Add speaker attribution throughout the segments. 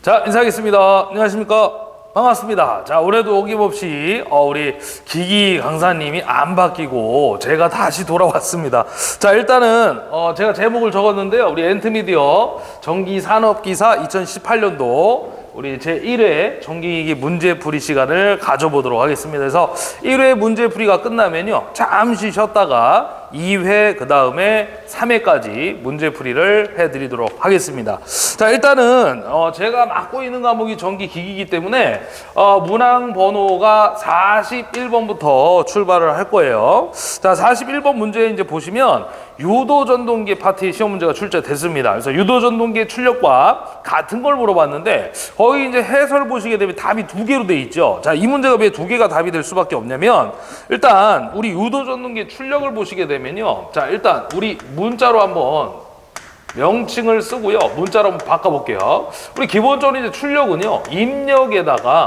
Speaker 1: 자, 인사하겠습니다. 안녕하십니까? 반갑습니다. 자, 올해도 어김없이 우리 기기 강사님이 안 바뀌고 제가 다시 돌아왔습니다. 자, 일단은 제가 제목을 적었는데요. 우리 엔트미디어 전기산업기사 2018년도 우리 제1회 전기기기 문제풀이 시간을 가져보도록 하겠습니다. 그래서 1회 문제풀이가 끝나면요, 잠시 쉬었다가 2회, 그 다음에 3회까지 문제풀이를 해드리도록 하겠습니다. 자, 일단은 제가 맡고 있는 과목이 전기기기이기 때문에 문항 번호가 41번부터 출발을 할 거예요. 자, 41번 문제 이제 보시면 유도전동기 파트의 시험 문제가 출제됐습니다. 그래서 유도전동기의 출력과 같은 걸 물어봤는데 거의 이제 해설 보시게 되면 답이 두 개로 돼 있죠. 자, 이 문제가 왜 두 개가 답이 될 수밖에 없냐면, 일단 우리 유도전동기의 출력을 보시게 되면요, 자, 일단 우리 문자로 한번 명칭을 쓰고요, 문자로 한번 바꿔볼게요. 우리 기본적으로 이제 출력은요, 입력에다가,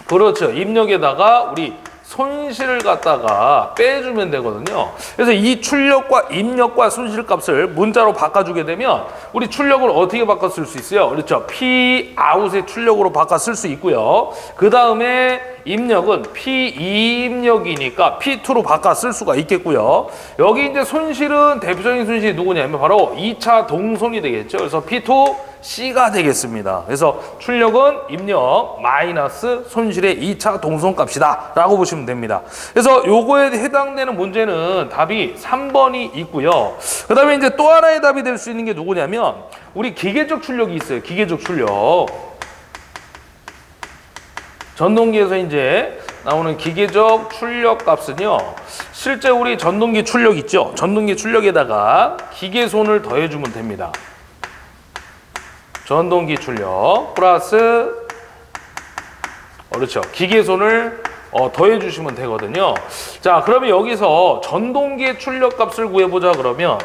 Speaker 1: 그렇죠, 입력에다가 우리 손실을 갖다가 빼주면 되거든요. 그래서 이 출력과 입력과 손실 값을 문자로 바꿔주게 되면 우리 출력을 어떻게 바꿔 쓸 수 있어요? 그렇죠. P 아웃의 출력으로 바꿔 쓸 수 있고요. 그 다음에 입력은 P 입력이니까 P2로 바꿔 쓸 수가 있겠고요. 여기 이제 손실은 대표적인 손실이 누구냐면 바로 2차 동손이 되겠죠. 그래서 P2 C가 되겠습니다. 그래서 출력은 입력 마이너스 손실의 2차 동선값이다 라고 보시면 됩니다. 그래서 요거에 해당되는 문제는 답이 3번이 있고요. 그 다음에 이제 또 하나의 답이 될 수 있는 게 누구냐면 우리 기계적 출력이 있어요. 기계적 출력. 전동기에서 이제 나오는 기계적 출력 값은요, 실제 우리 전동기 출력 있죠? 전동기 출력에다가 기계손을 더해주면 됩니다. 전동기 출력 플러스 그렇죠, 기계손을 더해 주시면 되거든요. 자, 그러면 여기서 전동기의 출력 값을 구해보자. 그러면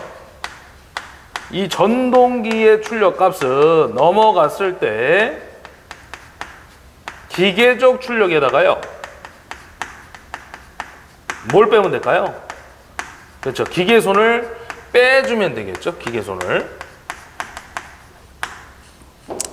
Speaker 1: 이 전동기의 출력 값은 넘어갔을 때 기계적 출력에다가요, 뭘 빼면 될까요? 그렇죠, 기계손을 빼주면 되겠죠. 기계손을.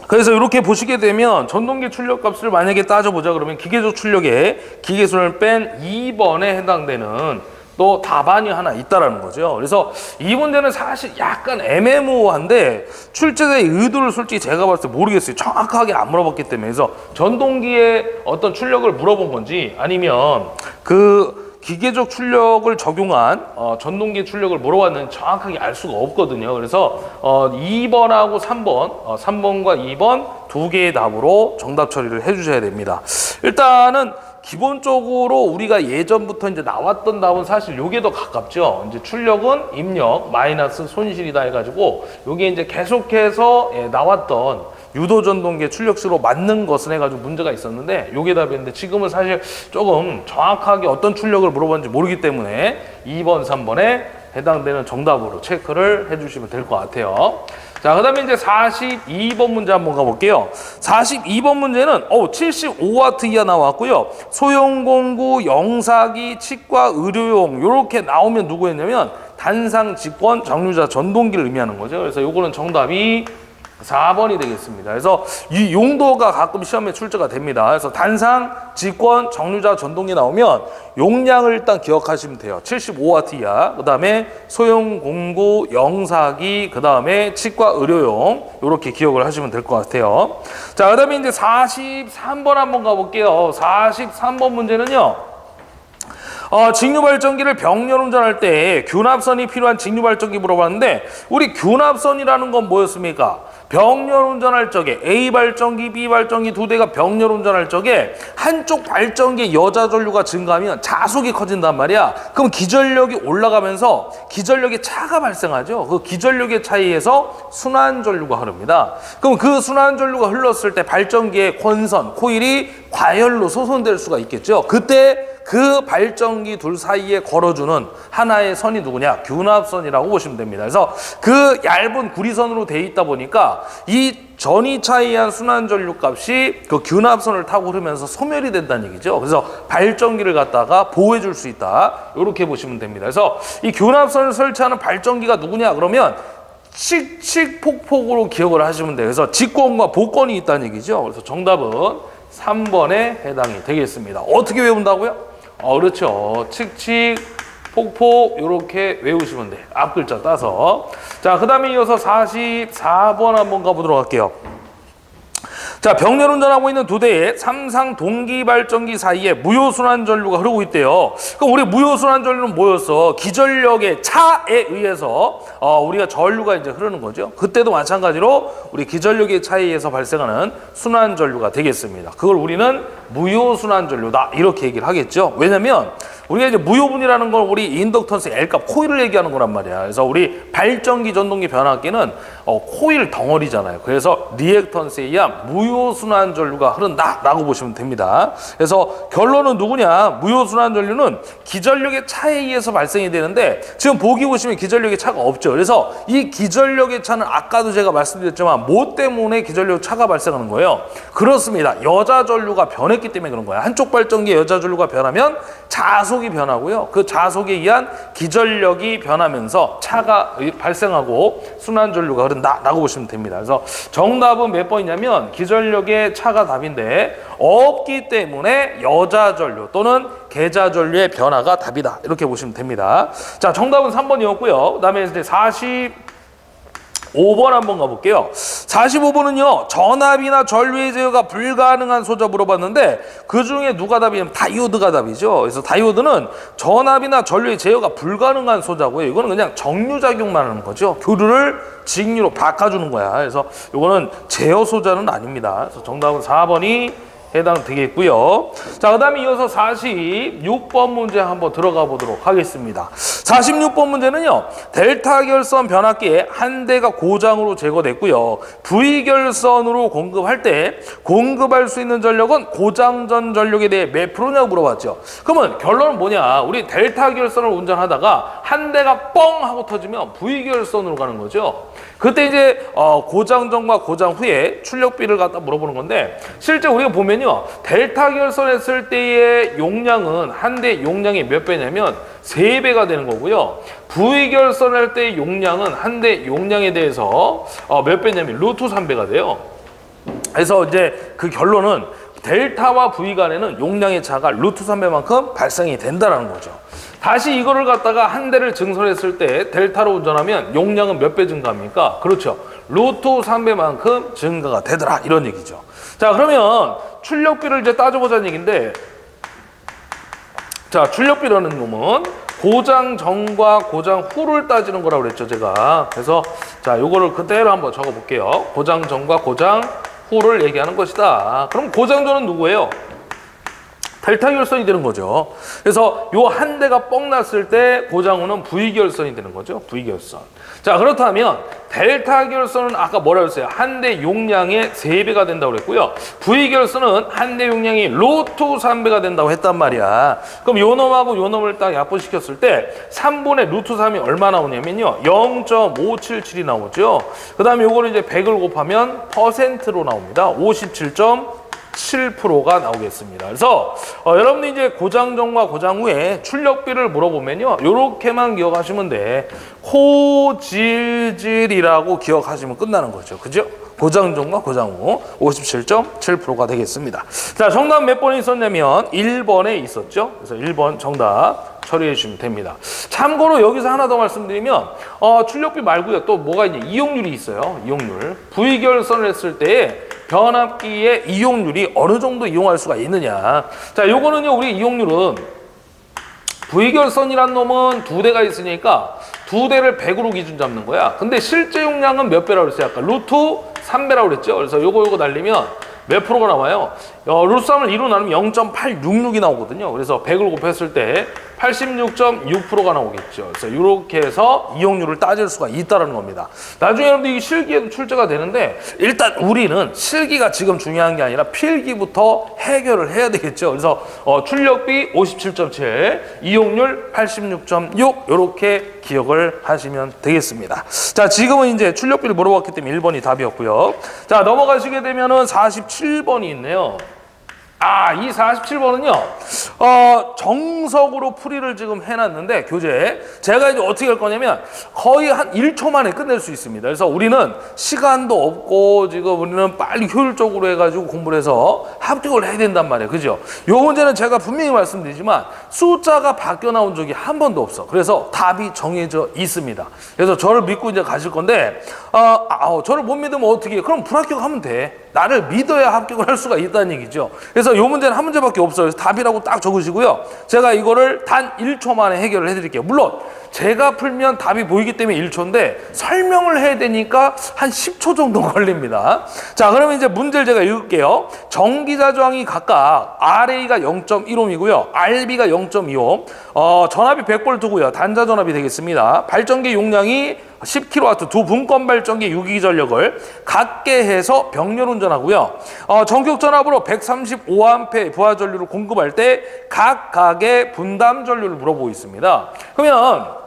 Speaker 1: 그래서 이렇게 보시게 되면 전동기 출력 값을 만약에 따져보자 그러면 기계적 출력에 기계손을 뺀 2번에 해당되는 또 답안이 하나 있다라는 거죠. 그래서 이 문제는 사실 약간 애매모호한데 출제자의 의도를 솔직히 제가 봤을 때 모르겠어요. 정확하게 안 물어봤기 때문에. 그래서 전동기의 어떤 출력을 물어본 건지 아니면 그 기계적 출력을 적용한 전동기 출력을 물어봤는지 정확하게 알 수가 없거든요. 그래서 2번하고 3번, 3번과 2번 두 개의 답으로 정답 처리를 해주셔야 됩니다. 일단은 기본적으로 우리가 예전부터 이제 나왔던 답은 사실 요게 더 가깝죠. 이제 출력은 입력 마이너스 손실이다 해가지고 요게 이제 계속해서 나왔던 유도전동기의 출력수로 맞는 것은 해가지고 문제가 있었는데 요게 답이었는데, 지금은 사실 조금 정확하게 어떤 출력을 물어봤는지 모르기 때문에 2번, 3번에 해당되는 정답으로 체크를 해주시면 될 것 같아요. 자, 그 다음에 이제 42번 문제 한번 가볼게요. 42번 문제는 75W 이하 나왔고요. 소형공구, 영사기, 치과, 의료용 이렇게 나오면 누구였냐면 단상, 직권, 정류자, 전동기를 의미하는 거죠. 그래서 요거는 정답이 4번이 되겠습니다. 그래서 이 용도가 가끔 시험에 출제가 됩니다. 그래서 단상, 직권, 정류자, 전동기 나오면 용량을 일단 기억하시면 돼요. 75W 이하, 그 다음에 소형 공구, 영사기, 그 다음에 치과, 의료용 이렇게 기억을 하시면 될 것 같아요. 자, 그 다음에 이제 43번 한번 가볼게요. 43번 문제는요, 직류발전기를 병렬 운전할 때 균합선이 필요한 직류발전기 물어봤는데, 우리 균합선이라는 건 뭐였습니까? 병렬 운전할 적에 A 발전기, B 발전기 두 대가 병렬 운전할 적에 한쪽 발전기의 여자 전류가 증가하면 자속이 커진단 말이야. 그럼 기전력이 올라가면서 기전력의 차가 발생하죠. 그 기전력의 차이에서 순환 전류가 흐릅니다. 그럼 그 순환 전류가 흘렀을 때 발전기의 권선, 코일이 과열로 소선될 수가 있겠죠. 그때 그 발전기 둘 사이에 걸어주는 하나의 선이 누구냐? 균합선이라고 보시면 됩니다. 그래서 그 얇은 구리선으로 돼 있다 보니까 이 전이차에 의한 순환 전류 값이 그 균합선을 타고 흐르면서 소멸이 된다는 얘기죠. 그래서 발전기를 갖다가 보호해 줄 수 있다. 이렇게 보시면 됩니다. 그래서 이 균합선을 설치하는 발전기가 누구냐? 그러면 칙칙폭폭으로 기억을 하시면 돼요. 그래서 직권과 복권이 있다는 얘기죠. 그래서 정답은 3번에 해당이 되겠습니다. 어떻게 외운다고요? 그렇죠. 칙칙폭폭 이렇게 외우시면 돼요. 앞 글자 따서. 자, 그 다음에 이어서 44번 한번 가보도록 할게요. 자, 병렬 운전하고 있는 두 대의 삼상 동기발전기 사이에 무효순환 전류가 흐르고 있대요. 그럼 우리 무효순환 전류는 뭐였어? 기전력의 차에 의해서 우리가 전류가 이제 흐르는 거죠. 그때도 마찬가지로 우리 기전력의 차에 의해서 발생하는 순환 전류가 되겠습니다. 그걸 우리는 무효순환 전류다 이렇게 얘기를 하겠죠. 왜냐면 우리가 이제 무효분이라는 걸 우리 인덕턴스 L값 코일을 얘기하는 거란 말이야. 그래서 우리 발전기, 전동기, 변압기는 코일 덩어리잖아요. 그래서 리액턴스에 의한 무효순환 전류가 흐른다라고 보시면 됩니다. 그래서 결론은 누구냐? 무효순환 전류는 기전력의 차에 의해서 발생이 되는데 지금 보기 보시면 기전력의 차가 없죠. 그래서 이 기전력의 차는 아까도 제가 말씀드렸지만 뭐 때문에 기전력 차가 발생하는 거예요? 그렇습니다. 여자 전류가 변했기 때문에 그런 거야. 한쪽 발전기에 여자 전류가 변하면 자속이 변하고요. 그 자속에 의한 기전력이 변하면서 차가 발생하고 순환 전류가 흐른다라고 보시면 됩니다. 그래서 정답은 몇 번이냐면 기전력의 차가 답인데 없기 때문에 여자 전류 또는 계자 전류의 변화가 답이다. 이렇게 보시면 됩니다. 자, 정답은 3번이었고요. 그다음에 이제 45번 한번 가볼게요. 45번은요, 전압이나 전류의 제어가 불가능한 소자 물어봤는데 그 중에 누가 답이냐면 다이오드가 답이죠. 그래서 다이오드는 전압이나 전류의 제어가 불가능한 소자고요. 이거는 그냥 정류작용만 하는 거죠. 교류를 직류로 바꿔주는 거야. 그래서 이거는 제어 소자는 아닙니다. 그래서 정답은 4번이 해당되겠고요. 자, 그 다음에 이어서 46번 문제 한번 들어가 보도록 하겠습니다. 46번 문제는요, 델타 결선 변압기에 한 대가 고장으로 제거됐고요. V 결선으로 공급할 때 공급할 수 있는 전력은 고장 전 전력에 대해 몇 프로냐고 물어봤죠. 그러면 결론은 뭐냐? 우리 델타 결선을 운전하다가 한 대가 뻥 하고 터지면 V 결선으로 가는 거죠. 그때 이제 고장 전과 고장 후에 출력비를 갖다 물어보는 건데 실제 우리가 보면요, 델타 결선했을 때의 용량은 한 대 용량이 몇 배냐면 3배가 되는 거고요. V 결선할 때의 용량은 한 대 용량에 대해서 몇 배냐면 루트 3배가 돼요. 그래서 이제 그 결론은 델타와 V 간에는 용량의 차가 루트 3배만큼 발생이 된다는 거죠. 다시 이거를 갖다가 한 대를 증설했을 때 델타로 운전하면 용량은 몇 배 증가합니까? 그렇죠. 루트 3배만큼 증가가 되더라 이런 얘기죠. 자, 그러면 출력비를 이제 따져보자는 얘기인데, 자, 출력비라는 놈은 고장 전과 고장 후를 따지는 거라고 그랬죠, 제가. 그래서 자, 요거를 그대로 한번 적어 볼게요. 고장 전과 고장 후를 얘기하는 것이다. 그럼 고장 전은 누구예요? 델타 결선이 되는 거죠. 그래서 요 한 대가 뻥 났을 때 고장 후는 V 결선이 되는 거죠. V 결선. 자, 그렇다면 델타 결선은 아까 뭐라고 했어요? 한 대 용량의 3배가 된다고 그랬고요. V 결선은 한 대 용량이 루트 3배가 된다고 했단 말이야. 그럼 요 놈하고 요 놈을 딱 약분시켰을 때 3분의 루트 3이 얼마 나오냐면요, 0.577이 나오죠. 그 다음에 요거를 이제 100을 곱하면 퍼센트로 나옵니다. 57.7%가 나오겠습니다. 그래서 여러분들 이제 고장 전과 고장 후에 출력비를 물어보면요, 요렇게만 기억하시면 돼. 호질질이라고 기억하시면 끝나는 거죠. 그죠? 고장 전과 고장 후 57.7%가 되겠습니다. 자, 정답 몇 번에 있었냐면 1번에 있었죠. 그래서 1번 정답 처리해 주시면 됩니다. 참고로 여기서 하나 더 말씀드리면 출력비 말고요, 또 뭐가 있냐, 이용률이 있어요. 이용률. V 결선을 했을 때 변압기의 이용률이 어느 정도 이용할 수가 있느냐. 자, 요거는요, 우리 이용률은 V 결선이란 놈은 2대가 있으니까 2대를 100으로 기준 잡는 거야. 근데 실제 용량은 몇 배라고 그랬어요? 아까 루트 3배라고 그랬죠. 그래서 요거 날리면 몇 프로가 나와요? 루트 3을 2로 나누면 0.866이 나오거든요. 그래서 100을 곱했을 때 86.6%가 나오겠죠. 그래서 이렇게 해서 이용률을 따질 수가 있다는 겁니다. 나중에 여러분들 이 실기에도 출제가 되는데 일단 우리는 실기가 지금 중요한 게 아니라 필기부터 해결을 해야 되겠죠. 그래서 출력비 57.7, 이용률 86.6 이렇게 기억을 하시면 되겠습니다. 자, 지금은 이제 출력비를 물어봤기 때문에 1번이 답이었고요. 자, 넘어가시게 되면은 47번이 있네요. 이 47번은요, 정석으로 풀이를 지금 해놨는데 교재 제가 이제 어떻게 할 거냐면 거의 한 1초 만에 끝낼 수 있습니다. 그래서 우리는 시간도 없고 지금 우리는 빨리 효율적으로 해가지고 공부를 해서 합격을 해야 된단 말이에요. 그죠? 요 문제는 제가 분명히 말씀드리지만 숫자가 바뀌어 나온 적이 한 번도 없어. 그래서 답이 정해져 있습니다. 그래서 저를 믿고 이제 가실 건데 저를 못 믿으면 어떻게 해? 그럼 불합격하면 돼. 나를 믿어야 합격을 할 수가 있다는 얘기죠. 그래서 이 문제는 한 문제밖에 없어요. 그래서 답이라고 딱 적으시고요. 제가 이거를 단 1초 만에 해결을 해드릴게요. 물론 제가 풀면 답이 보이기 때문에 1초인데 설명을 해야 되니까 한 10초 정도 걸립니다. 자, 그러면 이제 문제를 제가 읽을게요. 전기자 저항이 각각 RA가 0.1옴이고요. RB가 0.2옴. 전압이 100V고요. 단자 전압이 되겠습니다. 발전기 용량이 10kW 두 분권 발전기 유기 전력을 갖게 해서 병렬 운전하고요. 전격 전압으로 135A 부하 전류를 공급할 때 각각의 분담 전류를 물어보고 있습니다. 그러면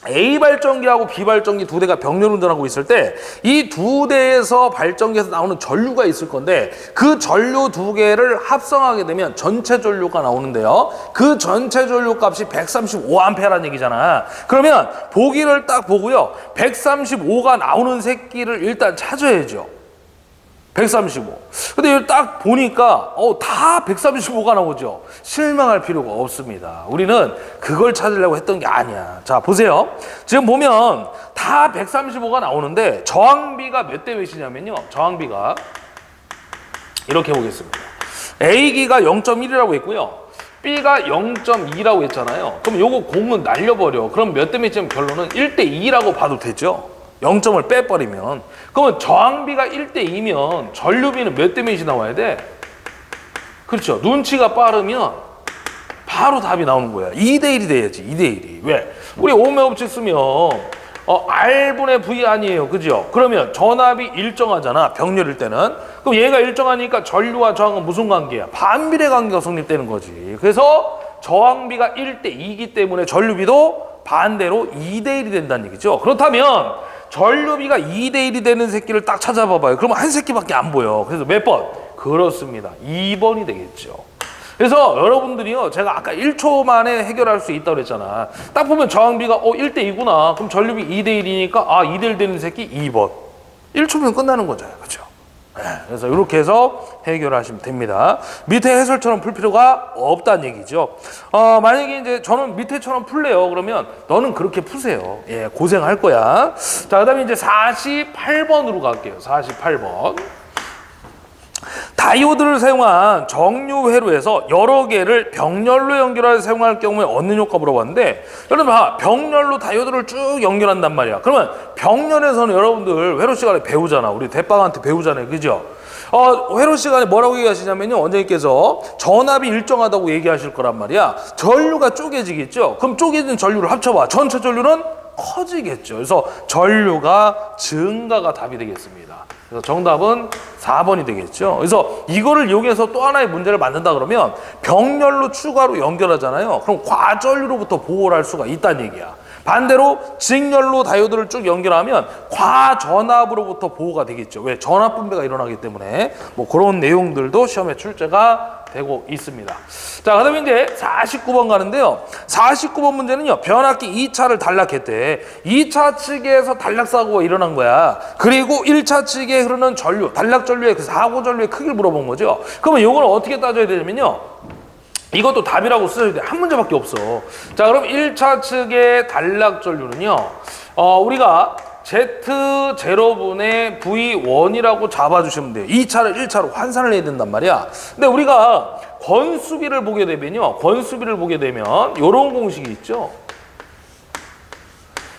Speaker 1: A 발전기하고 B 발전기 두 대가 병렬 운전하고 있을 때 이 두 대에서 발전기에서 나오는 전류가 있을 건데 그 전류 두 개를 합성하게 되면 전체 전류가 나오는데요. 그 전체 전류 값이 135A라는 얘기잖아. 그러면 보기를 딱 보고요. 135가 나오는 새끼를 일단 찾아야죠. 135. 근데 이걸 딱 보니까 다 135가 나오죠. 실망할 필요가 없습니다. 우리는 그걸 찾으려고 했던 게 아니야. 자, 보세요. 지금 보면 다 135가 나오는데 저항비가 몇 대 몇이냐면요. 저항비가 이렇게 보겠습니다. A기가 0.1이라고 했고요. B가 0.2라고 했잖아요. 그럼 요거 공은 날려버려. 그럼 몇 대 몇이면 결론은 1대2라고 봐도 되죠. 0점을 빼버리면. 그러면 저항비가 1대2면 전류비는 몇 대 몇이 나와야 돼? 그렇죠. 눈치가 빠르면 바로 답이 나오는 거야. 2대1이 돼야지. 2대1이. 왜? 우리 오음의 법칙 쓰면 R분의 V 아니에요. 그죠? 그러면 전압이 일정하잖아. 병렬일 때는. 그럼 얘가 일정하니까 전류와 저항은 무슨 관계야? 반비례 관계가 성립되는 거지. 그래서 저항비가 1대2이기 때문에 전류비도 반대로 2대1이 된다는 얘기죠. 그렇다면 전류비가 2대1이 되는 새끼를 딱 찾아봐봐요. 그러면 한 새끼밖에 안 보여. 그래서 몇 번? 그렇습니다. 2번이 되겠죠. 그래서 여러분들이요, 제가 아까 1초 만에 해결할 수 있다고 그랬잖아. 딱 보면 저항비가 1대2구나. 그럼 전류비 2대1이니까 2대1 되는 새끼 2번. 1초면 끝나는 거잖아요. 그렇죠? 네, 그래서 이렇게 해서 해결하시면 됩니다. 밑에 해설처럼 풀 필요가 없다는 얘기죠. 만약에 이제 저는 밑에처럼 풀래요. 그러면 너는 그렇게 푸세요. 예, 고생할 거야. 자, 그 다음에 이제 48번으로 갈게요. 48번. 다이오드를 사용한 정류 회로에서 여러 개를 병렬로 연결하여 사용할 경우에 얻는 효과 물어봤는데, 여러분 봐, 병렬로 다이오드를 쭉 연결한단 말이야. 그러면 병렬에서는 여러분들 회로 시간에 배우잖아. 우리 대빵한테 배우잖아요. 그죠? 회로 시간에 뭐라고 얘기하시냐면요, 원장님께서 전압이 일정하다고 얘기하실 거란 말이야. 전류가 쪼개지겠죠? 그럼 쪼개진 전류를 합쳐봐. 전체 전류는 커지겠죠. 그래서 전류가 증가가 답이 되겠습니다. 그래서 정답은 4번이 되겠죠. 그래서 이거를 이용해서 또 하나의 문제를 만든다 그러면 병렬로 추가로 연결하잖아요. 그럼 과전류로부터 보호를 할 수가 있다는 얘기야. 반대로 직렬로 다이오드를 쭉 연결하면 과전압으로부터 보호가 되겠죠. 왜? 전압 분배가 일어나기 때문에. 뭐 그런 내용들도 시험에 출제가 되고 있습니다. 자, 그 다음에 이제 49번 가는데요. 49번 문제는요, 변압기 2차를 단락했대. 2차 측에서 단락 사고가 일어난 거야. 그리고 1차 측에 흐르는 전류, 단락 전류의 그 사고 전류의 크기를 물어본 거죠. 그러면 이걸 어떻게 따져야 되냐면요, 이것도 답이라고 써야 돼. 한 문제밖에 없어. 자, 그럼 1차 측의 단락 전류는요, 우리가 Z0분의 V1이라고 잡아주시면 돼요. 2차를 1차로 환산을 해야 된단 말이야. 근데 우리가 권수비를 보게 되면요, 권수비를 보게 되면 이런 공식이 있죠.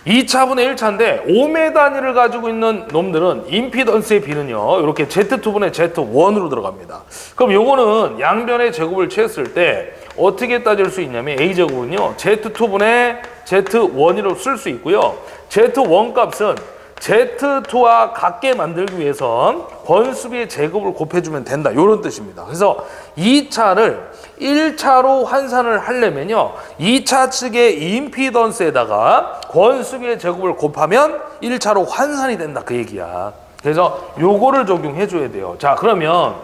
Speaker 1: 2차분의 1차인데 5m 단위를 가지고 있는 놈들은 임피던스의 비는요, 이렇게 Z2분의 Z1으로 들어갑니다. 그럼 요거는 양변의 제곱을 취했을 때 어떻게 따질 수 있냐면 A제곱은요, Z2분의 Z1으로 쓸 수 있고요. Z1 값은 Z2와 같게 만들기 위해선 권수비의 제곱을 곱해주면 된다. 이런 뜻입니다. 그래서 2차를 1차로 환산을 하려면요, 2차 측의 임피던스에다가 권수비의 제곱을 곱하면 1차로 환산이 된다. 그 얘기야. 그래서 요거를 적용해 줘야 돼요. 자, 그러면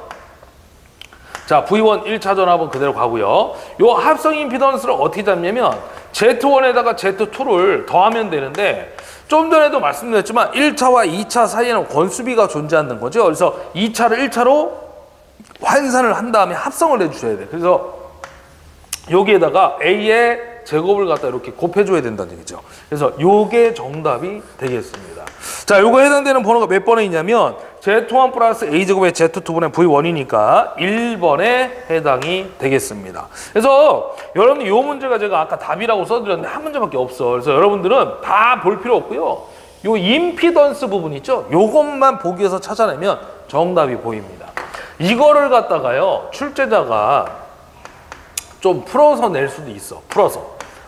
Speaker 1: 자, V1 1차 전압은 그대로 가고요. 요 합성 임피던스를 어떻게 잡냐면 Z1에다가 Z2를 더하면 되는데 좀 전에도 말씀드렸지만 1차와 2차 사이에는 권수비가 존재하는 거죠. 그래서 2차를 1차로 환산을 한 다음에 합성을 해주셔야 돼요. 그래서 여기에다가 A의 제곱을 갖다 이렇게 곱해줘야 된다는 얘기죠. 그래서 요게 정답이 되겠습니다. 자, 요거 해당되는 번호가 몇 번에 있냐면 Z1 플러스 A제곱의 Z2분의 V1이니까 1번에 해당이 되겠습니다. 그래서 여러분들 요 문제가 제가 아까 답이라고 써드렸는데 한 문제밖에 없어. 그래서 여러분들은 다 볼 필요 없고요. 요 임피던스 부분 있죠? 요것만 보기 위해서 찾아내면 정답이 보입니다. 이거를 갖다가요, 출제자가 좀 풀어서 낼 수도 있어.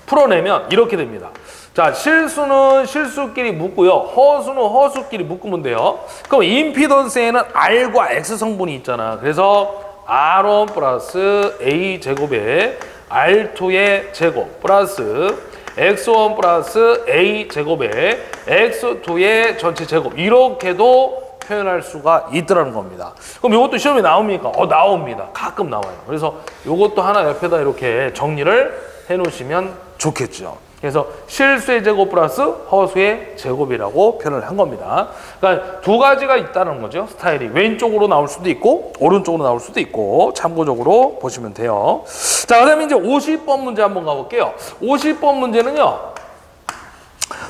Speaker 1: 풀어내면 이렇게 됩니다. 자, 실수는 실수끼리 묶고요. 허수는 허수끼리 묶으면 돼요. 그럼 임피던스에는 R과 X 성분이 있잖아. 그래서 R1 플러스 A 제곱에 R2의 제곱 플러스 X1 플러스 A 제곱에 X2의 전체 제곱 이렇게도 표현할 수가 있더라는 겁니다. 그럼 이것도 시험에 나옵니까? 나옵니다. 가끔 나와요. 그래서 이것도 하나 옆에다 이렇게 정리를 해 놓으시면 좋겠죠. 그래서 실수의 제곱 플러스 허수의 제곱이라고 표현을 한 겁니다. 그러니까 두 가지가 있다는 거죠. 스타일이 왼쪽으로 나올 수도 있고 오른쪽으로 나올 수도 있고 참고적으로 보시면 돼요. 자, 그다음에 이제 50번 문제 한번 가볼게요. 50번 문제는요.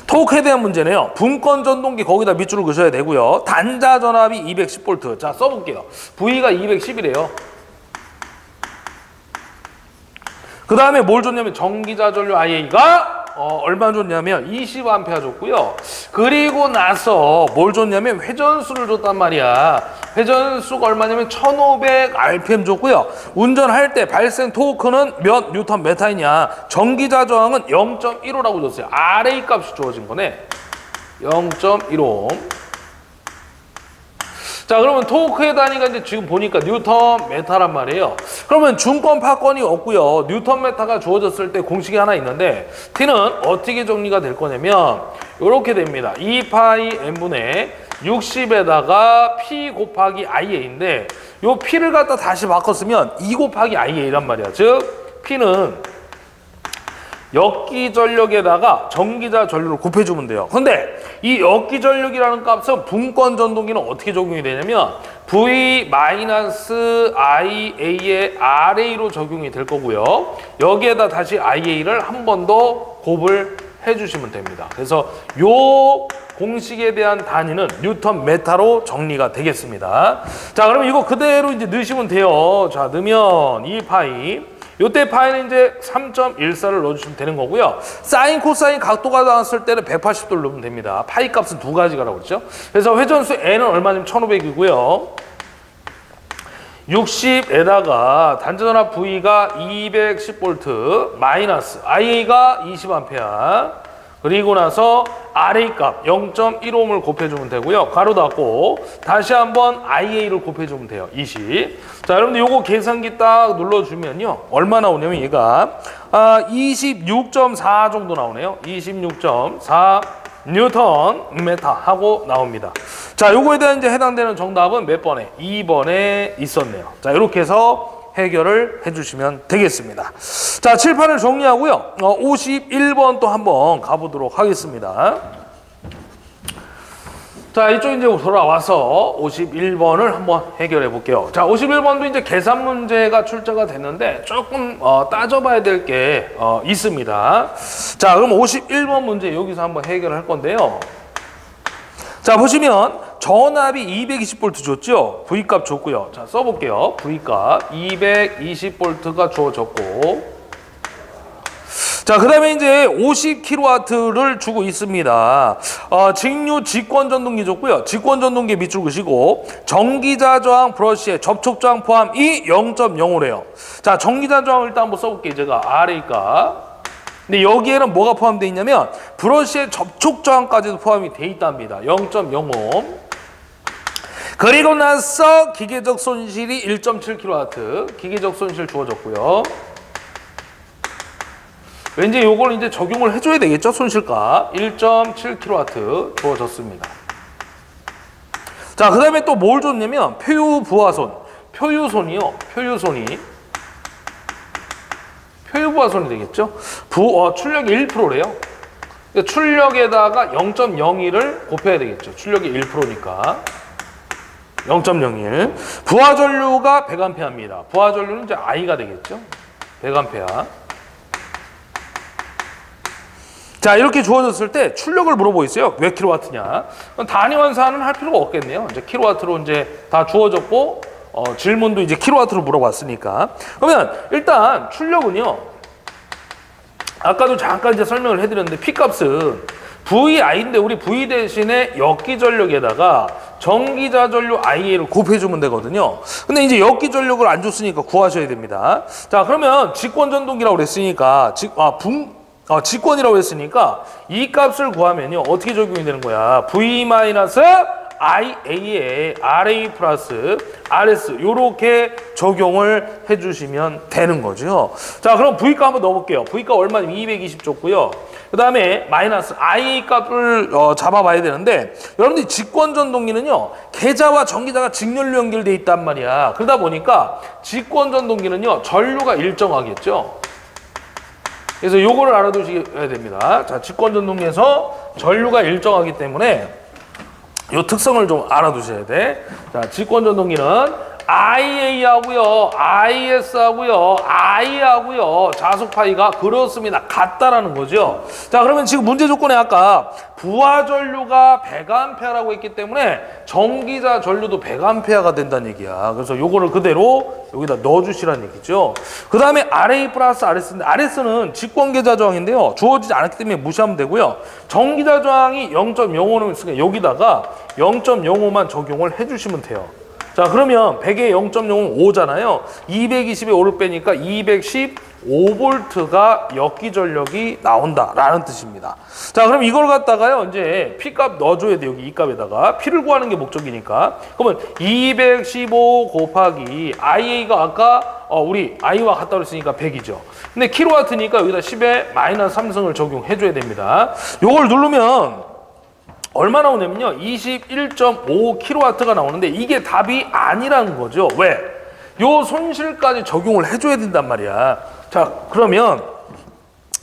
Speaker 1: 토크에 대한 문제네요. 분권 전동기 거기다 밑줄을 그으셔야 되고요. 단자 전압이 210V. 자, 써볼게요. V가 210이래요. 그 다음에 뭘 줬냐면 전기자 전류 IA가 얼마 줬냐면 20A 줬고요. 그리고 나서 뭘 줬냐면 회전수를 줬단 말이야. 회전수가 얼마냐면 1500rpm 줬고요. 운전할 때 발생 토크는 몇 뉴턴 메타이냐. 전기자 저항은 0.15라고 줬어요. RA 값이 주어진 거네. 0.15. 자, 그러면 토크의 단위가 이제 지금 보니까 뉴턴 메타란 말이에요. 그러면 중권 파권이 없고요. 뉴턴 메타가 주어졌을 때 공식이 하나 있는데 T는 어떻게 정리가 될 거냐면 이렇게 됩니다. 2파이 n분의 60에다가 P 곱하기 IA인데 요 P를 갖다 다시 바꿨으면 2 곱하기 IA란 말이야. 즉 P는 역기 전력에다가 전기자 전류를 곱해주면 돼요. 근데 이 역기 전력이라는 값은 분권 전동기는 어떻게 적용이 되냐면 V-IA의 RA로 적용이 될 거고요. 여기에다 다시 IA를 한 번 더 곱을 해주시면 됩니다. 그래서 요 공식에 대한 단위는 뉴턴 메타로 정리가 되겠습니다. 자, 그럼 이거 그대로 이제 넣으시면 돼요. 자, 넣으면 2파이 요때 파이는 이제 3.14를 넣어주시면 되는 거고요. 사인, 코사인 각도가 나왔을 때는 180도를 넣으면 됩니다. 파이 값은 두 가지가라고 그랬죠. 그래서 회전수 N은 얼마냐면 1500이고요. 60에다가 단자전압 V가 210V 마이너스 IA가 20A 그리고 나서 RA 값 0.15을 곱해주면 되고요. 가로 닫고 다시 한번 IA를 곱해주면 돼요. 20. 자, 여러분들 요거 계산기 딱 눌러주면요. 얼마 나오냐면 얘가 26.4 정도 나오네요. 26.4 뉴턴 메타 하고 나옵니다. 자, 요거에 대한 이제 해당되는 정답은 몇 번에? 2번에 있었네요. 자, 이렇게 해서 해결을 해주시면 되겠습니다. 자, 칠판을 정리하고요. 51번 또 한번 가보도록 하겠습니다. 자, 이쪽 이제 돌아와서 51번을 한번 해결해 볼게요. 자, 51번도 이제 계산 문제가 출제가 됐는데 조금 따져봐야 될 게 있습니다. 자, 그럼 51번 문제 여기서 한번 해결할 건데요. 자, 보시면 전압이 220V 줬죠? V값 줬고요. 자, 써볼게요. V값 220V가 주어졌고 자, 그 다음에 이제 50kW를 주고 있습니다. 직류 직권전동기 줬고요. 직권전동기 밑줄 그시고 전기자 저항 브러쉬에 접촉 저항 포함이 0.05래요. 자, 전기자 저항 일단 한번 써볼게요. 제가 RA가. 근데 여기에는 뭐가 포함되어 있냐면 브러쉬의 접촉 저항까지도 포함이 되어 있답니다. 0.05. 그리고 나서 기계적 손실이 1.7kW. 기계적 손실 주어졌고요. 왠지 요걸 이제 적용을 해줘야 되겠죠? 손실값 1.7kW 주어졌습니다. 자, 그 다음에 또 뭘 줬냐면 표부하손 표유손이요. 표유부하손이 되겠죠. 출력이 1%래요. 그러니까 출력에다가 0.01을 곱해야 되겠죠. 출력이 1%니까 0.01. 부하전류가 100A입니다. 부하전류는 이제 I가 되겠죠. 100A. 자, 이렇게 주어졌을 때 출력을 물어보고 있어요. 몇 킬로와트냐? 단위 환산은 할 필요가 없겠네요. 이제 킬로와트로 이제 다 주어졌고, 질문도 이제 킬로와트로 물어봤으니까. 그러면 일단 출력은요, 아까도 잠깐 이제 설명을 해드렸는데, P값은 VI인데, 우리 V 대신에 역기전력에다가 전기자전류 IA를 곱해주면 되거든요. 근데 이제 역기전력을 안 줬으니까 구하셔야 됩니다. 자, 그러면 직권전동기라고 그랬으니까, 직권이라고 했으니까 이 값을 구하면요 어떻게 적용이 되는 거야? V-IA에 RA 플러스 RS 요렇게 적용을 해주시면 되는 거죠. 자, 그럼 V값 한번 넣어볼게요. V값 얼마냐면 220 줬고요. 그 다음에 마이너스 IA 값을 잡아봐야 되는데, 여러분들이 직권전동기는요 계자와 전기자가 직렬로 연결돼 있단 말이야. 그러다 보니까 직권전동기는요 전류가 일정하겠죠. 그래서 요거를 알아두셔야 됩니다. 자, 직권전동기에서 전류가 일정하기 때문에 요 특성을 좀 알아두셔야 돼. 자, 직권전동기는 IA하고요, IS하고요, I하고요, 자속 파이가 그렇습니다. 같다라는 거죠. 자, 그러면 지금 문제 조건에 아까 부하전류가 100A라고 했기 때문에 전기자 전류도 100A가 된다는 얘기야. 그래서 요거를 그대로 여기다 넣어주시라는 얘기죠. 그 다음에 RA 플러스 RS인데, RS는 직권계자 저항인데요. 주어지지 않았기 때문에 무시하면 되고요. 전기자 저항이 0.05는 있으니까 여기다가 0.05만 적용을 해주시면 돼요. 자, 그러면 100에 0.05는 5잖아요. 220에 5를 빼니까 215V가 역기전력이 나온다라는 뜻입니다. 자, 그럼 이걸 갖다가요, 이제 P값 넣어줘야 돼요. 여기 이 값에다가. P를 구하는 게 목적이니까. 그러면 215 곱하기 IA가 아까 우리 I와 같다고 했으니까 100이죠. 근데 킬로와트니까 여기다 10에 마이너스 3승을 적용해줘야 됩니다. 요걸 누르면 얼마 나오냐면요 21.5kW가 나오는데 이게 답이 아니라는 거죠. 왜? 요 손실까지 적용을 해줘야 된단 말이야. 자, 그러면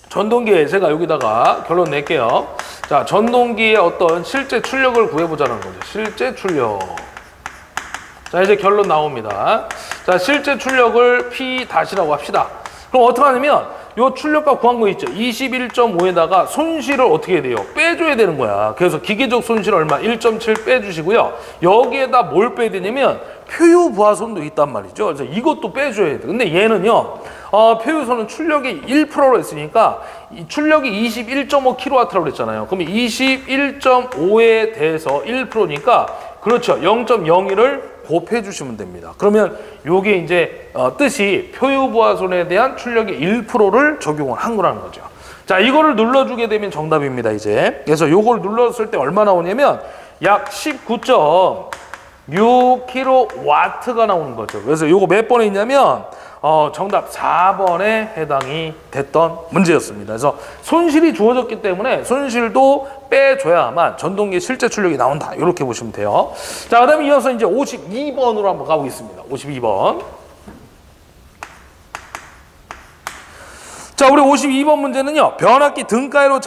Speaker 1: 전동기에 제가 여기다가 결론 낼게요. 자, 전동기의 어떤 실제 출력을 구해보자는 거죠. 실제 출력. 자, 이제 결론 나옵니다. 자, 실제 출력을 P-라고 합시다. 그럼 어떻게 하냐면 요 출력값 구한 거 있죠. 21.5에다가 손실을 어떻게 해야 돼요? 빼줘야 되는 거야. 그래서 기계적 손실 얼마? 1.7 빼주시고요. 여기에다 뭘 빼야 되냐면 표유부하손도 있단 말이죠. 그래서 이것도 빼줘야 돼. 근데 얘는요. 표유손은 출력이 1%로 했으니까 이 출력이 21.5kW라고 그랬잖아요. 그럼 21.5에 대해서 1%니까 그렇죠. 0.01을 곱해 주시면 됩니다. 그러면 요게 이제 뜻이 표유부하손에 대한 출력의 1%를 적용을 한 거라는 거죠. 자, 이거를 눌러주게 되면 정답입니다, 이제. 그래서 요걸 눌렀을 때 얼마 나오냐면 약 19.6kW가 나오는 거죠. 그래서 요거 몇 번에 있냐면 정답 4번에 해당이 됐던 문제였습니다. 그래서 손실이 주어졌기 때문에 손실도 빼줘야만 전동기 실제 출력이 나온다. 이렇게 보시면 돼요. 자, 그 다음에 이어서 이제 52번으로 한번 가보겠습니다. 52번. 자, 우리 52번 문제는요. 변압기 등가위로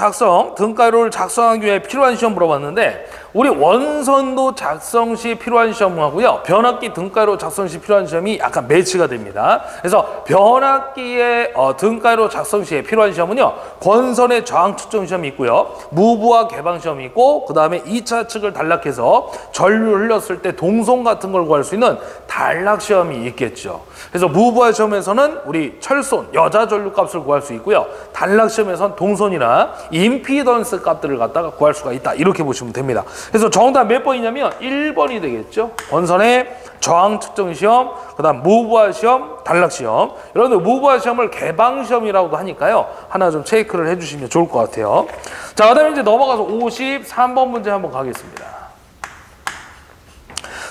Speaker 1: 등가위로를 작성하기 위해 필요한 시험 물어봤는데 우리 원선도 작성 시 필요한 시험하고요. 변압기 등가위로 작성 시 필요한 시험이 약간 매치가 됩니다. 그래서 변압기의 등가위로 작성 시에 필요한 시험은요. 권선의 저항 측정 시험이 있고요. 무브와 개방 시험이 있고 그 다음에 2차 측을 단락해서 전류를 흘렸을 때 동선 같은 걸 구할 수 있는 단락 시험이 있겠죠. 그래서 무브화 시험에서는 우리 철손, 여자 전류 값을 구할 수 있고요. 단락 시험에서는 동선이나 임피던스 값들을 갖다가 구할 수가 있다. 이렇게 보시면 됩니다. 그래서 정답 몇 번이냐면 1번이 되겠죠. 원선의 저항 측정 시험, 그 다음 무브화 시험, 단락 시험. 여러분들 무브화 시험을 개방 시험이라고도 하니까요. 하나 좀 체크를 해주시면 좋을 것 같아요. 자, 그 다음에 이제 넘어가서 53번 문제 한번 가겠습니다.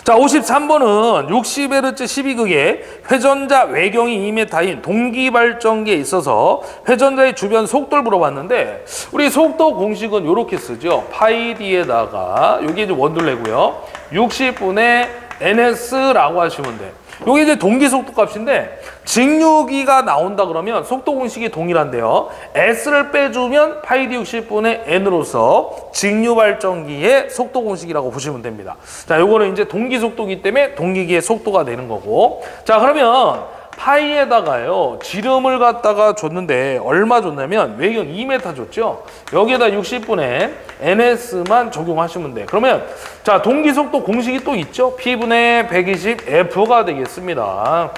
Speaker 1: 자, 53번은 60Hz 12극의 회전자 외경이 2m인 동기발전기에 있어서 회전자의 주변 속도를 물어봤는데 우리 속도 공식은 이렇게 쓰죠. 파이 D에다가 여기 이제 원둘레고요. 60분의 ns라고 하시면 돼. 요게 이제 동기 속도 값인데 직류기가 나온다 그러면 속도 공식이 동일한데요. s를 빼주면 파이 d 60분의 n으로서 직류 발전기의 속도 공식이라고 보시면 됩니다. 자, 요거는 이제 동기 속도기 때문에 동기기의 속도가 되는 거고. 자, 그러면 파이에다가요 지름을 갖다가 줬는데 얼마 줬냐면 외경 2m 줬죠. 여기에다 60분의 ns만 적용하시면 돼. 그러면 자, 동기 속도 공식이 또 있죠. p분의 120f가 되겠습니다.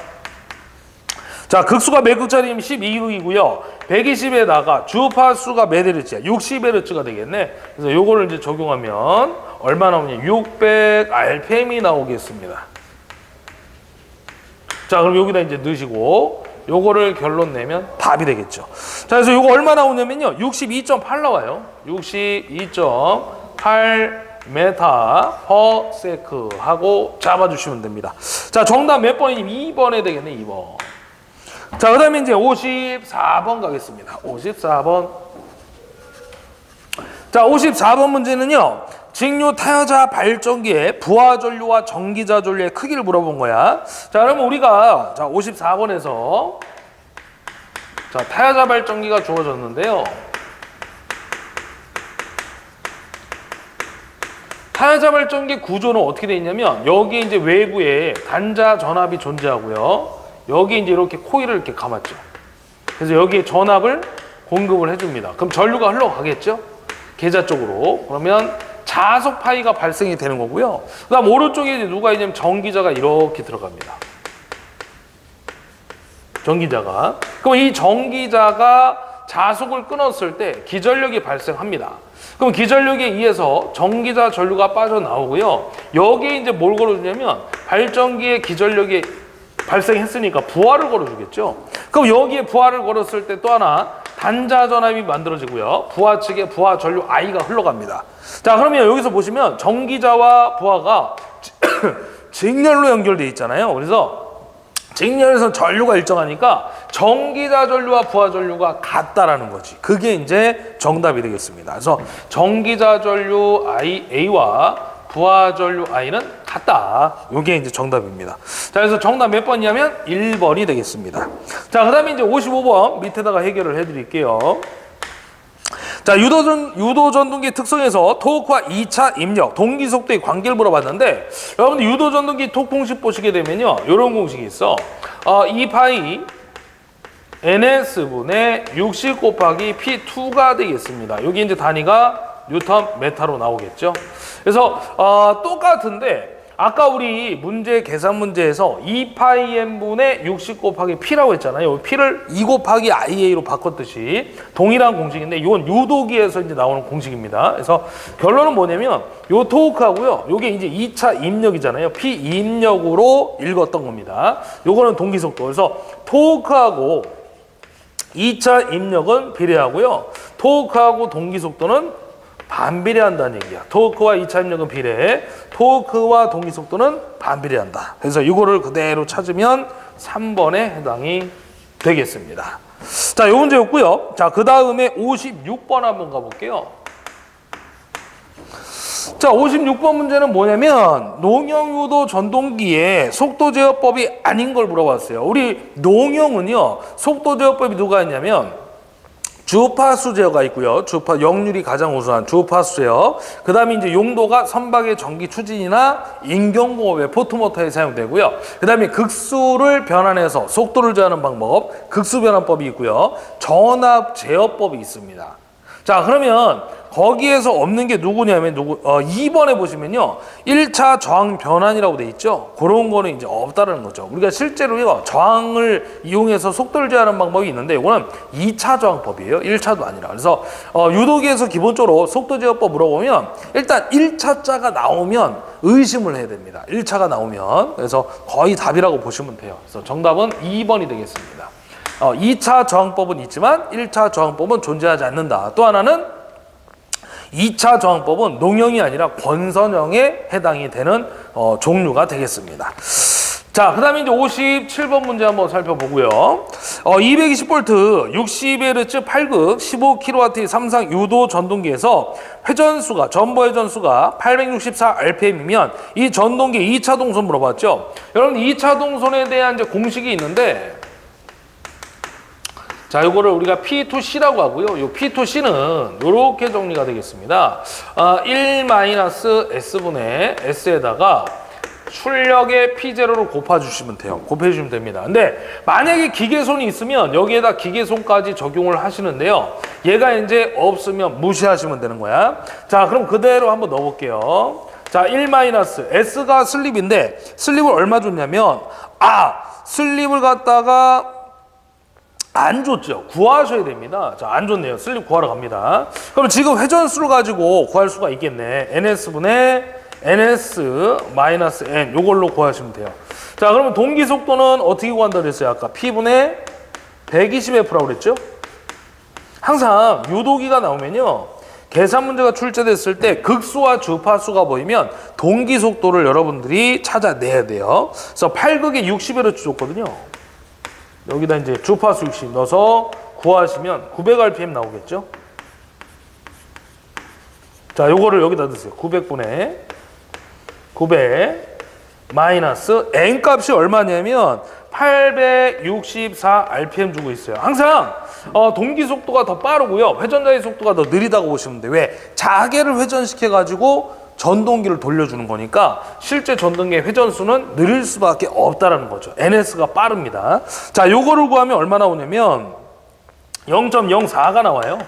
Speaker 1: 자, 극수가 몇 극짜리면 12극이고요. 120에다가 주파수가 몇 헤르츠야? 60Hz가 되겠네. 그래서 요거를 이제 적용하면 얼마 나오냐? 600rpm이 나오겠습니다. 자, 그럼 여기다 이제 넣으시고 요거를 결론 내면 답이 되겠죠. 자, 그래서 요거 얼마 나오냐면요. 62.8 나와요. 62.8m/s 하고 잡아주시면 됩니다. 자, 정답 몇 번이니? 2번에 되겠네, 2번. 자, 그 다음에 이제 54번 가겠습니다. 54번. 자, 54번 문제는요. 직류 타여자 발전기의 부하 전류와 전기자 전류의 크기를 물어본 거야. 자, 그러면 우리가 자 54번에서 자 타여자 발전기가 주어졌는데요. 타여자 발전기 구조는 어떻게 되어 있냐면 여기 이제 외부에 단자 전압이 존재하고요. 여기 이제 이렇게 코일을 이렇게 감았죠. 그래서 여기에 전압을 공급을 해줍니다. 그럼 전류가 흘러가겠죠? 계좌 쪽으로. 그러면 자속 파이가 발생이 되는 거고요. 그 다음 오른쪽에 이제 누가 있냐면 전기자가 이렇게 들어갑니다. 전기자가. 그럼 이 전기자가 자속을 끊었을 때 기전력이 발생합니다. 그럼 기전력에 의해서 전기자 전류가 빠져나오고요. 여기에 이제 뭘 걸어주냐면 발전기의 기전력이 발생했으니까 부하를 걸어주겠죠. 그럼 여기에 부하를 걸었을 때 또 하나 단자 전압이 만들어지고요. 부하 측에 부하 전류 I가 흘러갑니다. 자, 그러면 여기서 보시면 전기자와 부하가 직렬로 연결되어 있잖아요. 그래서 직렬에서 전류가 일정하니까 전기자 전류와 부하 전류가 같다라는 거지. 그게 이제 정답이 되겠습니다. 그래서 전기자 전류 A와 부하 전류 I는 같다. 이게 이제 정답입니다. 자, 그래서 정답 몇 번이냐면 1번이 되겠습니다. 자, 그 다음에 이제 55번 밑에다가 해결을 해드릴게요. 자, 유도전동기 특성에서 토크와 2차 입력, 동기 속도의 관계를 물어봤는데, 여러분들 유도전동기 토크 공식 보시게 되면요, 이런 공식이 있어. 2파이 ns분의 60 곱하기 p2가 되겠습니다. 여기 이제 단위가 뉴턴 메타로 나오겠죠. 그래서 똑같은데 아까 우리 문제 계산 문제에서 2파이n분의 60 곱하기 p라고 했잖아요. p를 2 곱하기 ia로 바꿨듯이 동일한 공식인데 이건 유도기에서 이제 나오는 공식입니다. 그래서 결론은 뭐냐면 요 토크하고요. 요게 이제 2차 입력이잖아요. p 입력으로 읽었던 겁니다. 요거는 동기 속도. 그래서 토크하고 2차 입력은 비례하고요. 토크하고 동기 속도는 반비례한다는 얘기야. 토크와 2차 입력은 비례해. 토크와 동기 속도는 반비례한다. 그래서 이거를 그대로 찾으면 3번에 해당이 되겠습니다. 자, 요 문제였고요. 자, 그 다음에 56번 한번 가볼게요. 자, 56번 문제는 뭐냐면 농형유도 전동기의 속도 제어법이 아닌 걸 물어봤어요. 우리 농형은요, 속도 제어법이 누가 있냐면 주파수 제어가 있고요. 역률이 가장 우수한 주파수 제어. 그 다음에 이제 용도가 선박의 전기 추진이나 인경공업의 포트모터에 사용되고요. 그 다음에 극수를 변환해서 속도를 제어하는 방법, 극수 변환법이 있고요. 전압 제어법이 있습니다. 자, 그러면 거기에서 없는 게 누구냐면 2번에 보시면요. 1차 저항 변환이라고 돼 있죠. 그런 거는 이제 없다는 거죠. 우리가 실제로요. 저항을 이용해서 속도를 제어하는 방법이 있는데 이거는 2차 저항법이에요. 1차도 아니라. 그래서 유도기에서 기본적으로 속도 제어법 물어보면 일단 1차자가 나오면 의심을 해야 됩니다. 1차가 나오면. 그래서 거의 답이라고 보시면 돼요. 그래서 정답은 2번이 되겠습니다. 2차 저항법은 있지만 1차 저항법은 존재하지 않는다. 또 하나는 2차 저항법은 농형이 아니라 권선형에 해당이 되는 종류가 되겠습니다. 자, 그 다음에 이제 57번 문제 한번 살펴보고요. 220V, 60Hz 8극, 15kW 삼상 유도 전동기에서 회전수가, 전보 회전수가 864rpm이면 이 전동기 2차 동선 물어봤죠? 여러분, 2차 동선에 대한 이제 공식이 있는데, 자, 이거를 우리가 P2C라고 하고요. 이 P2C는 이렇게 정리가 되겠습니다. 1-S분의 S에다가 출력의 P0를 곱해주시면 돼요. 곱해주시면 됩니다. 근데 만약에 기계손이 있으면 여기에다 기계손까지 적용을 하시는데요. 얘가 이제 없으면 무시하시면 되는 거야. 자, 그럼 그대로 한번 넣어볼게요. 자, 1-S가 슬립인데 슬립을 얼마 줬냐면 슬립을 갖다가 안 줬죠. 구하셔야 됩니다. 자, 안 줬네요. 슬립 구하러 갑니다. 그럼 지금 회전수를 가지고 구할 수가 있겠네. NS분의 NS-N 요걸로 구하시면 돼요. 자, 그러면 동기 속도는 어떻게 구한다 그랬어요? 아까 P분의 120F라고 그랬죠? 항상 유도기가 나오면요. 계산 문제가 출제됐을 때 극수와 주파수가 보이면 동기 속도를 여러분들이 찾아내야 돼요. 그래서 8극에 60Hz 줬거든요. 여기다 이제 주파수 60 넣어서 구하시면 900rpm 나오겠죠? 자, 요거를 여기다 넣으세요. 900분의 900 마이너스 N 값이 얼마냐면 864rpm 주고 있어요. 항상 동기 속도가 더 빠르고요. 회전자의 속도가 더 느리다고 보시면 돼요. 왜? 자개를 회전시켜가지고 전동기를 돌려주는 거니까 실제 전동기의 회전수는 느릴 수밖에 없다라는 거죠. NS가 빠릅니다. 자, 요거를 구하면 얼마 나오냐면 0.04가 나와요.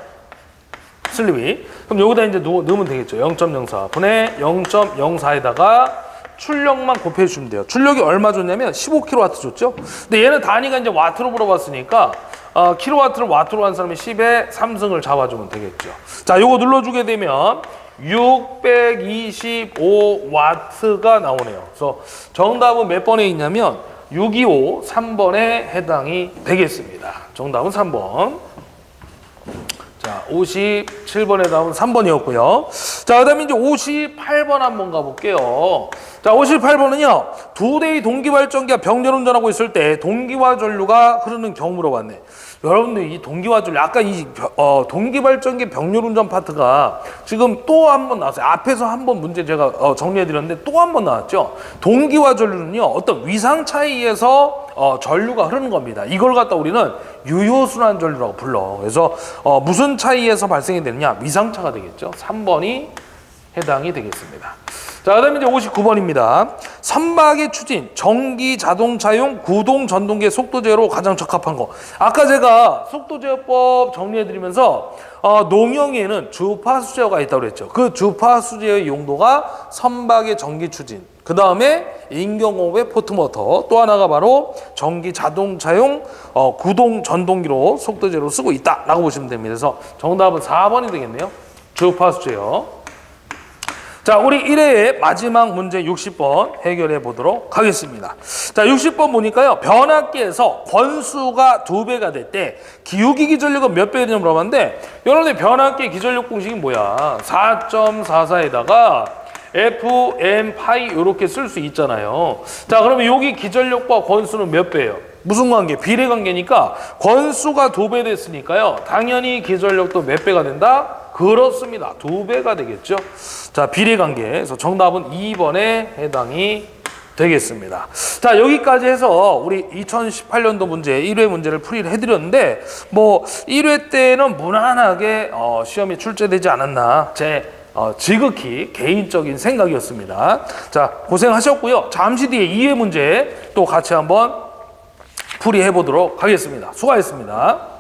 Speaker 1: 슬립이. 그럼 여기다 이제 넣으면 되겠죠. 0.04 분의 0.04에다가 출력만 곱해주시면 돼요. 출력이 얼마 줬냐면 15kW 줬죠. 근데 얘는 단위가 이제 와트로 물어봤으니까 킬로와트를 와트로 한 사람이 10에 3승을 잡아주면 되겠죠. 자, 요거 눌러주게 되면 625W가 나오네요. 그래서 정답은 몇 번에 있냐면 625, 3번에 해당이 되겠습니다. 정답은 3번. 자, 57번에 답은 3번이었고요. 자, 그 다음에 이제 58번 한번 가볼게요. 자, 58번은요, 두 대의 동기발전기가 병렬운전하고 있을 때 동기화 전류가 흐르는 경우 물어봤네. 여러분들 이 동기화 전류, 아까 이 동기발전기 병렬운전 파트가 지금 또 한 번 나왔어요. 앞에서 한 번 문제 제가 정리해드렸는데 또 한 번 나왔죠. 동기화 전류는요, 어떤 위상 차이에서 전류가 흐르는 겁니다. 이걸 갖다 우리는 유효순환 전류라고 불러. 그래서 무슨 차이에서 발생이 되느냐? 위상차가 되겠죠. 3번이 해당이 되겠습니다. 자, 그 다음에 이제 59번입니다. 선박의 추진, 전기 자동차용 구동 전동기의 속도 제어로 가장 적합한 거. 아까 제가 속도 제어법 정리해드리면서 농형에는 주파수 제어가 있다고 그랬죠. 그 주파수 제어의 용도가 선박의 전기 추진, 그 다음에 인경호흡의 포트모터, 또 하나가 바로 전기 자동차용 구동 전동기로 속도 제어로 쓰고 있다라고 보시면 됩니다. 그래서 정답은 4번이 되겠네요. 주파수 제어. 자, 우리 1회의 마지막 문제 60번 해결해 보도록 하겠습니다. 자, 60번 보니까요, 변압기에서 권수가 2배가 될 때 기울기 기전력은 몇 배냐 물어봤는데, 여러분들 변압기 기전력 공식이 뭐야? 4.44에다가 FM 파이 이렇게 쓸 수 있잖아요. 자, 그러면 여기 기전력과 권수는 몇 배예요? 무슨 관계? 비례 관계니까 권수가 2배 됐으니까요, 당연히 기전력도 몇 배가 된다? 그렇습니다. 2배가 되겠죠. 자, 비례관계에서 정답은 2번에 해당이 되겠습니다. 자, 여기까지 해서 우리 2018년도 문제 1회 문제를 풀이를 해드렸는데, 뭐 1회 때는 무난하게 시험이 출제되지 않았나, 제 지극히 개인적인 생각이었습니다. 자, 고생하셨고요. 잠시 뒤에 2회 문제 또 같이 한번 풀이해 보도록 하겠습니다. 수고하셨습니다.